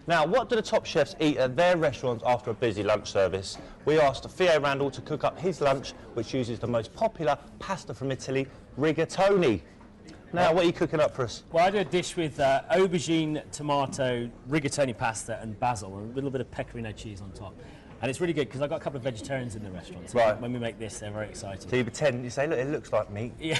Now, what do the top chefs eat at their restaurants after a busy lunch service? We asked Theo Randall to cook up his lunch, which uses the most popular pasta from Italy, rigatoni. Now, what are you cooking up for us? Well, I do a dish with aubergine, tomato, rigatoni pasta and basil, and a little bit of pecorino cheese on top. And it's really good because I've got a couple of vegetarians in the restaurant. So right. When we make this, they're very excited. So you pretend, you say, look, it looks like meat. Yeah.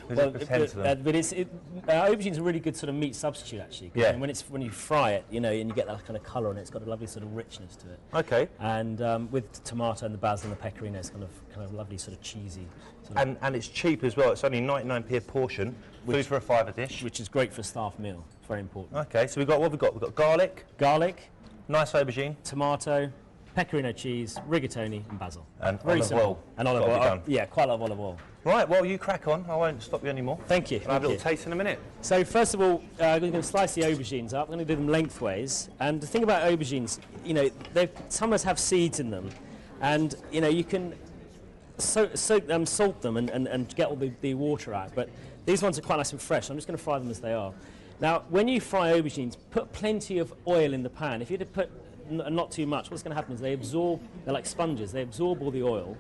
Well, pretend to them. But aubergine's a really good sort of meat substitute, actually. Yeah. And when you fry it, you know, and you get that kind of colour on it, it's got a lovely sort of richness to it. Okay. And with the tomato and the basil and the pecorino, it's kind of lovely sort of cheesy. And it's cheap as well. It's only 99p a portion. Food for a £5 dish. Which is great for a staff meal. It's very important. Okay, so what have we got? We've got garlic. Garlic. Nice aubergine. Tomato. Pecorino cheese, rigatoni and basil. And very olive oil. And olive oil. Yeah, quite a lot of olive oil. Right, well, you crack on. I won't stop you anymore. Thank you. I'll have a little taste in a minute. So first of all, we're going to slice the aubergines up. I'm going to do them lengthways. And the thing about aubergines, you know, some have seeds in them. And, you know, you can salt them and get all the water out. But these ones are quite nice and fresh. I'm just going to fry them as they are. Now, when you fry aubergines, put plenty of oil in the pan. If you had to put not too much, what's going to happen is they're like sponges, they absorb all the oil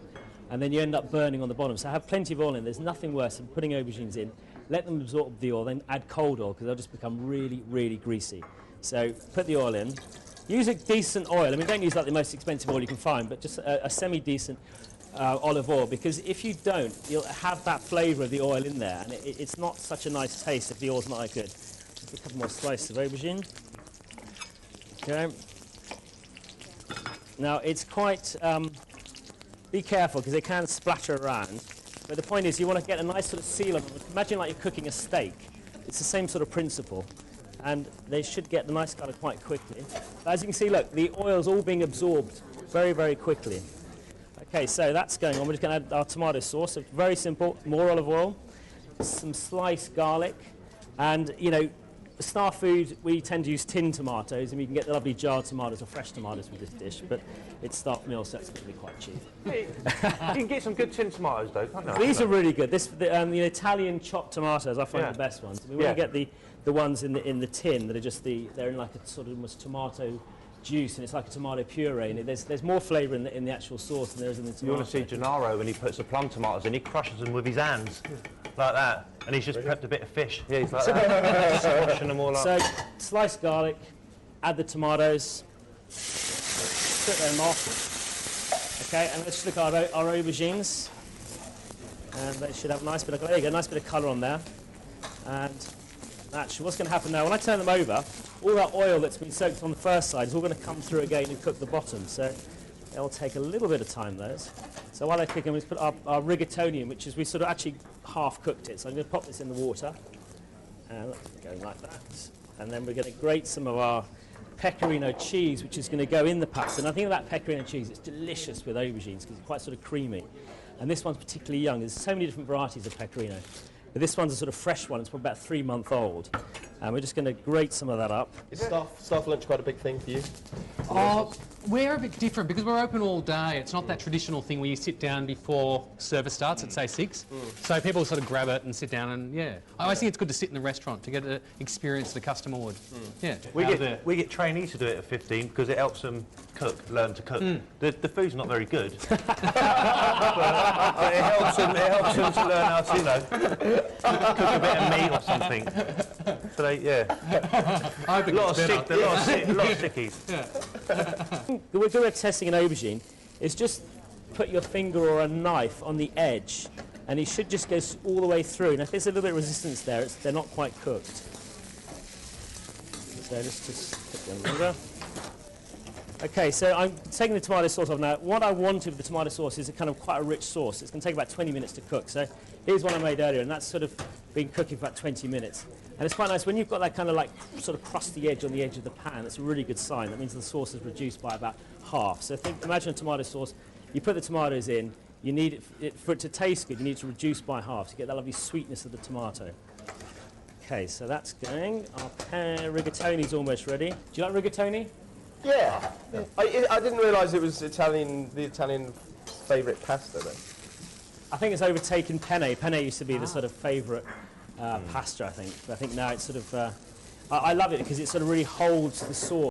and then you end up burning on the bottom. So have plenty of oil in. There's nothing worse than putting aubergines in, let them absorb the oil, then add cold oil because they'll just become really, really greasy. So put the oil in. Use a decent oil. I mean, don't use like the most expensive oil you can find, but just a semi-decent olive oil, because if you don't, you'll have that flavour of the oil in there and it's not such a nice taste if the oil's not that good. Just a couple more slices of aubergine. Okay. Now, it's quite, be careful because they can splatter around, but the point is you want to get a nice sort of seal on them. Imagine like you're cooking a steak. It's the same sort of principle, and they should get the nice colour quite quickly. But as you can see, look, the oil's all being absorbed very, very quickly. Okay, so that's going on. We're just going to add our tomato sauce. So very simple, more olive oil, some sliced garlic, and, you know, staff food, we tend to use tinned tomatoes, and you can get the lovely jarred tomatoes or fresh tomatoes with this dish, but it's staff meal, so it's going to be quite cheap. You can get some good tinned tomatoes, though, can't you? These are really good. The Italian chopped tomatoes, I find the best ones. We want to get the ones in the tin that are just they're in like a sort of almost tomato juice, and it's like a tomato puree, and there's more flavour in the actual sauce than there is in the tomato. You want to see Gennaro when he puts the plum tomatoes in, he crushes them with his hands, like that, and he's just prepped a bit of fish. Yeah, he's like that, just washing them all up. So, sliced garlic, add the tomatoes, put them off. Okay, and let's look at our aubergines, and they should have a nice bit of, there you go, nice bit of colour on there. And actually, what's going to happen now, when I turn them over, all that oil that's been soaked on the first side is all going to come through again and cook the bottom. So it'll take a little bit of time, those. So while I cook them, we put our rigatoni in, which is we sort of actually half cooked it. So I'm going to pop this in the water, and going like that. And then we're going to grate some of our pecorino cheese, which is going to go in the pasta. And I think of that pecorino cheese, it's delicious with aubergines because it's quite sort of creamy. And this one's particularly young. There's so many different varieties of pecorino. But this one's a sort of fresh one. It's probably about 3 months old. And we're just going to grate some of that up. Is staff lunch quite a big thing for you? We're a bit different because we're open all day. It's not that traditional thing where you sit down before service starts at, say, 6. So people sort of grab it and sit down and, I always think it's good to sit in the restaurant to get an experience the customer would. Yeah. We get trainees to do it at 15 because it helps them learn to cook. The food's not very good. But it helps them to learn how to, cook a bit of meat or something. So I think a lot of sickies. The way we're testing an aubergine is just put your finger or a knife on the edge, and it should just go all the way through. And if there's a little bit of resistance there, they're not quite cooked. So just put them over. Okay, so I'm taking the tomato sauce off now. What I wanted with the tomato sauce is a kind of quite a rich sauce. It's going to take about 20 minutes to cook. So here's one I made earlier, and that's sort of been cooking for about 20 minutes. And it's quite nice when you've got that kind of like sort of crusty edge on the edge of the pan. It's a really good sign. That means the sauce is reduced by about half. So imagine a tomato sauce. You put the tomatoes in. You need it for it to taste good. You need to reduce by half to get that lovely sweetness of the tomato. Okay, so that's going. Our rigatoni's almost ready. Do you like rigatoni? Yeah. I didn't realise it was the Italian favourite pasta then. I think it's overtaken penne. Penne used to be the sort of favourite pasta, I think. But I think now it's sort of... I love it because it sort of really holds the sauce.